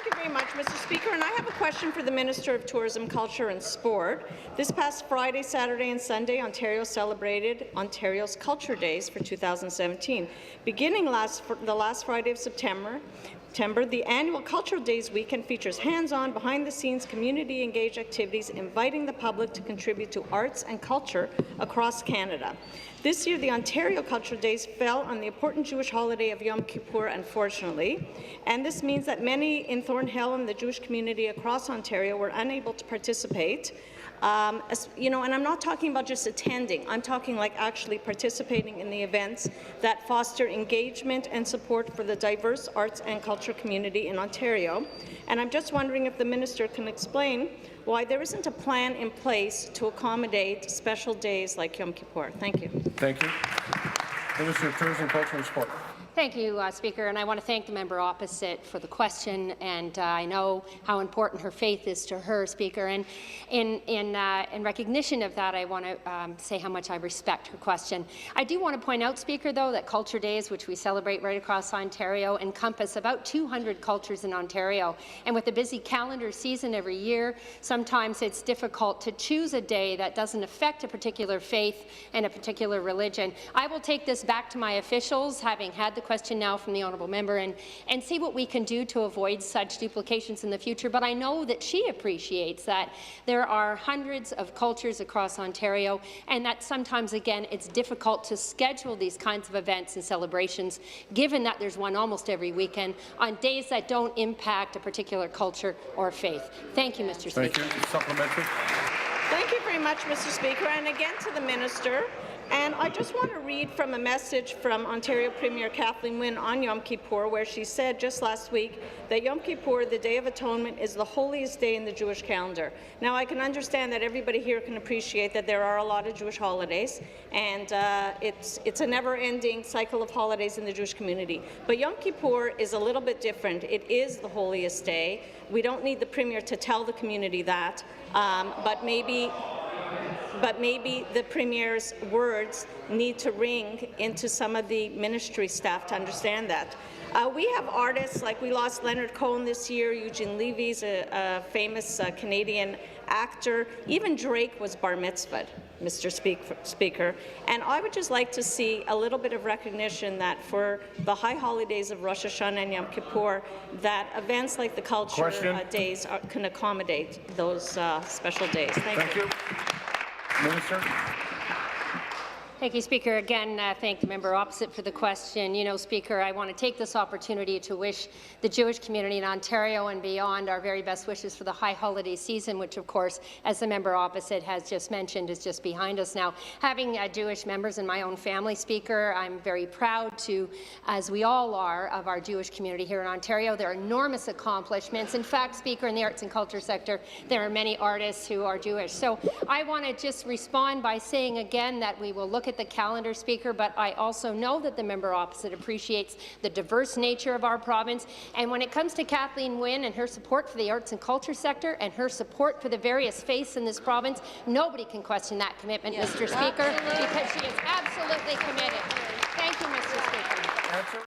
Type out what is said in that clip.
Thank you very much, Mr. Speaker. And I have a question for the Minister of Tourism, Culture and Sport. This past Friday, Saturday and Sunday, Ontario celebrated Ontario's Culture Days for 2017. Beginning the last Friday of September, the annual Cultural Days weekend features hands-on, behind-the-scenes, community-engaged activities inviting the public to contribute to arts and culture across Canada. This year, the Ontario Cultural Days fell on the important Jewish holiday of Yom Kippur, unfortunately, and this means that many in Thornhill and the Jewish community across Ontario were unable to participate. And I'm not talking about just attending. I'm talking like actually participating in the events that foster engagement and support for the diverse arts and culture community in Ontario. And I'm just wondering if the minister can explain why there isn't a plan in place to accommodate special days like Yom Kippur. Thank you. Thank you. Minister of Tourism, Culture and Sport. Thank you, Speaker, and I want to thank the member opposite for the question, and I know how important her faith is to her, Speaker, and in recognition of that, I want to say how much I respect her question. I do want to point out, Speaker, though, that Culture Days, which we celebrate right across Ontario, encompass about 200 cultures in Ontario, and with a busy calendar season every year, sometimes it's difficult to choose a day that doesn't affect a particular faith and a particular religion. I will take this back to my officials, having had the question now from the honourable member, and see what we can do to avoid such duplications in the future. But I know that she appreciates that there are hundreds of cultures across Ontario, and that sometimes, again, it's difficult to schedule these kinds of events and celebrations, given that there's one almost every weekend, on days that don't impact a particular culture or faith. Thank you, Mr. Speaker. Thank you. Supplementary. Thank you very much, Mr. Speaker. And again to the minister. And I just want to read from a message from Ontario Premier Kathleen Wynne on Yom Kippur, where she said just last week that Yom Kippur, the Day of Atonement, is the holiest day in the Jewish calendar. Now, I can understand that everybody here can appreciate that there are a lot of Jewish holidays, and it's a never-ending cycle of holidays in the Jewish community. But Yom Kippur is a little bit different. It is the holiest day. We don't need the Premier to tell the community that, but maybe the Premier's words need to ring into some of the ministry staff to understand that. We have artists, like we lost Leonard Cohen this year, Eugene Levy's a famous Canadian actor, even Drake was bar mitzvahed, Mr. Speaker. And I would just like to see a little bit of recognition that for the high holidays of Rosh Hashanah and Yom Kippur, that events like the Culture Days can accommodate those special days. Thank you. Minister. Thank you, Speaker. Again, thank the member opposite for the question. You know, Speaker, I want to take this opportunity to wish the Jewish community in Ontario and beyond our very best wishes for the high holiday season, which, of course, as the member opposite has just mentioned, is just behind us now. Having Jewish members in my own family, Speaker, I'm very proud to, as we all are, of our Jewish community here in Ontario. There are enormous accomplishments. In fact, Speaker, in the arts and culture sector, there are many artists who are Jewish. So I want to just respond by saying again that we will look at the calendar, Speaker, but I also know that the member opposite appreciates the diverse nature of our province. And when it comes to Kathleen Wynne and her support for the arts and culture sector and her support for the various faiths in this province, nobody can question that commitment, Mr. Speaker, because she is absolutely committed. Thank you, Mr. Speaker.